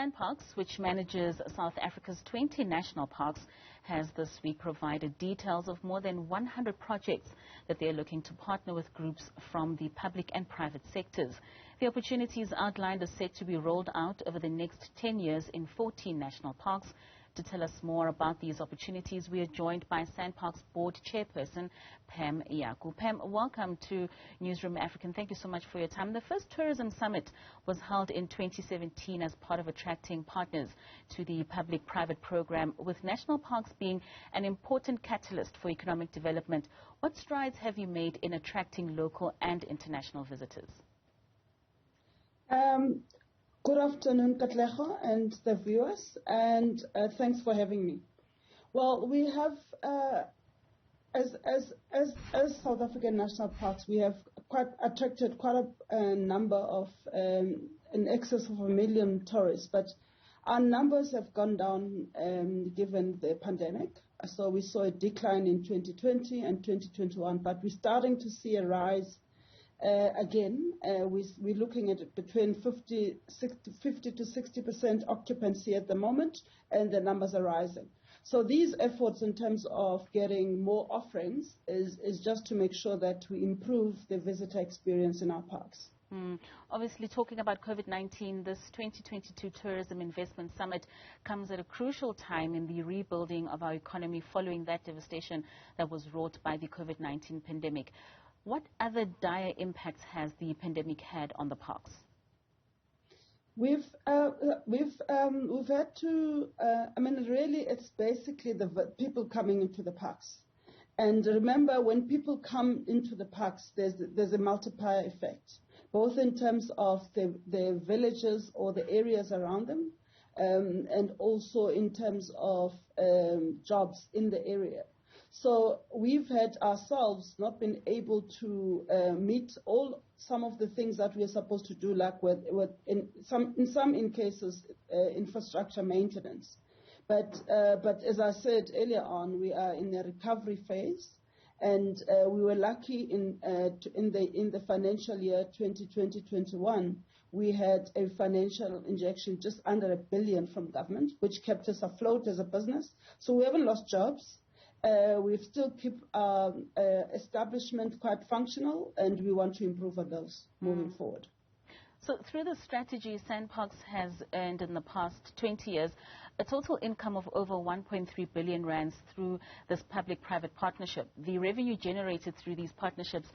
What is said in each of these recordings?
SANParks, which manages South Africa's 20 national parks, has this week provided details of more than 100 projects that they are looking to partner with groups from the public and private sectors. The opportunities outlined are set to be rolled out over the next 10 years in 14 national parks. To tell us more about these opportunities, we are joined by SANParks Board Chairperson, Pam Yako. Pam, welcome to Newzroom Afrika. Thank you so much for your time. The first tourism summit was held in 2017 as part of attracting partners to the public-private program, with national parks being an important catalyst for economic development. What strides have you made in attracting local and international visitors? Good afternoon, Katlego and the viewers, and thanks for having me. Well, we have, as South African National Parks, we have attracted quite a number of, in excess of 1 million tourists, but our numbers have gone down given the pandemic. So we saw a decline in 2020 and 2021, but we're starting to see a rise again. We're looking at between 50 to 60% occupancy at the moment, and the numbers are rising. So these efforts in terms of getting more offerings is just to make sure that we improve the visitor experience in our parks. Obviously, talking about COVID-19, this 2022 Tourism Investment Summit comes at a crucial time in the rebuilding of our economy following that devastation that was wrought by the COVID-19 pandemic. What other dire impacts has the pandemic had on the parks? We've had to. Really, it's basically the people coming into the parks. And remember, when people come into the parks, there's a multiplier effect, both in terms of the villages or the areas around them, and also in terms of jobs in the area. So we've had ourselves not been able to meet some of the things that we're supposed to do, like in some cases infrastructure maintenance. But as I said earlier on, we are in a recovery phase, and we were lucky in the financial year 2020-21, we had a financial injection just under R1 billion from government, which kept us afloat as a business. So we haven't lost jobs. We still keep our establishment quite functional, and we want to improve on those moving forward. So through the strategy, SANParks has earned in the past 20 years a total income of over 1.3 billion rands through this public-private partnership. The revenue generated through these partnerships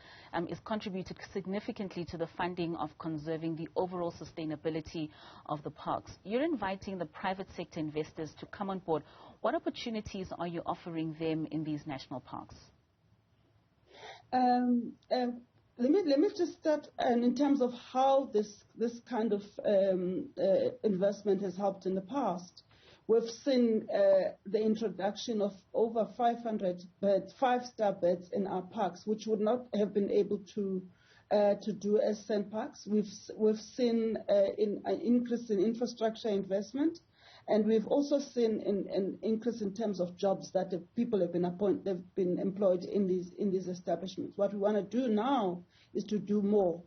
is contributed significantly to the funding of conserving the overall sustainability of the parks. You're inviting the private sector investors to come on board. What opportunities are you offering them in these national parks? Let me just start in terms of how this kind of investment has helped in the past. We've seen the introduction of over 500 5-star beds in our parks, which would not have been able to do as SANParks. We've seen an increase in infrastructure investment. And we've also seen an increase in terms of jobs that the people have been employed in these establishments. What we want to do now is to do more.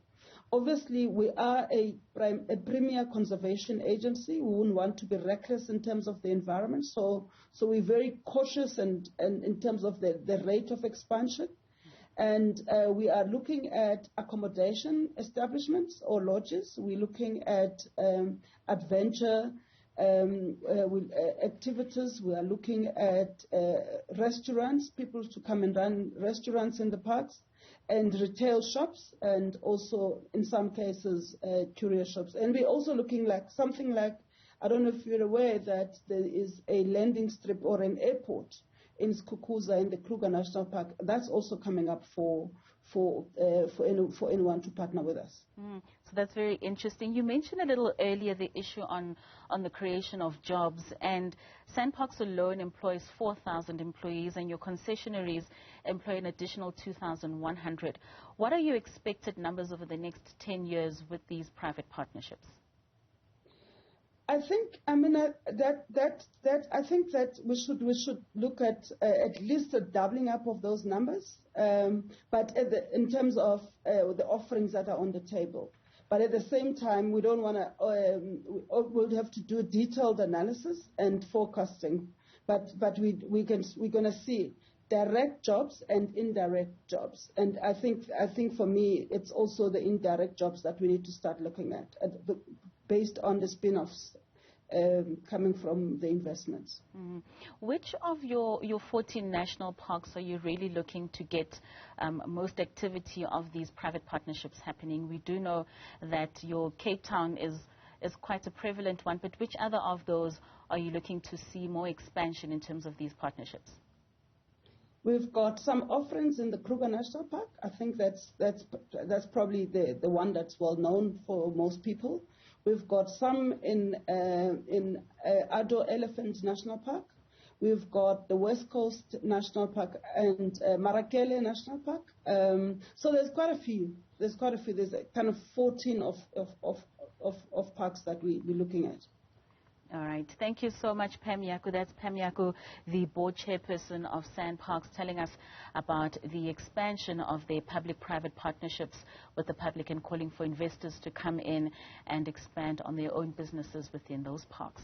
Obviously, we are a premier conservation agency. We wouldn't want to be reckless in terms of the environment. So we're very cautious and in terms of the rate of expansion. And we are looking at accommodation establishments or lodges. We're looking at adventure activities. We are looking at restaurants, people to come and run restaurants in the parks, and retail shops, and also in some cases courier shops. And we're also looking like something like, I don't know if you're aware that there is a landing strip or an airport in Skukuza in the Kruger National Park. That's also coming up for anyone to partner with us. So that's very interesting. You mentioned a little earlier the issue on the creation of jobs, and SANParks alone employs 4,000 employees, and your concessionaries employ an additional 2,100. What are your expected numbers over the next 10 years with these private partnerships? I think that we should look at least a doubling up of those numbers, but in terms of the offerings that are on the table. But at the same time, we don't want to, we'll have to do detailed analysis and forecasting. But we're going to see direct jobs and indirect jobs. And I think for me, it's also the indirect jobs that we need to start looking at based on the spin-offs coming from the investments. Mm. Which of your 14 national parks are you really looking to get most activity of these private partnerships happening? We do know that your Cape Town is quite a prevalent one, but which other of those are you looking to see more expansion in terms of these partnerships? We've got some offerings in the Kruger National Park. I think that's probably the one that's well known for most people. We've got some in Ado Elephant National Park. We've got the West Coast National Park and Marakele National Park. So there's quite a few. There's a kind of 14 of parks that we're looking at. All right. Thank you so much, Pam Yako. That's Pam Yako, the board chairperson of SANParks, telling us about the expansion of their public-private partnerships with the public and calling for investors to come in and expand on their own businesses within those parks.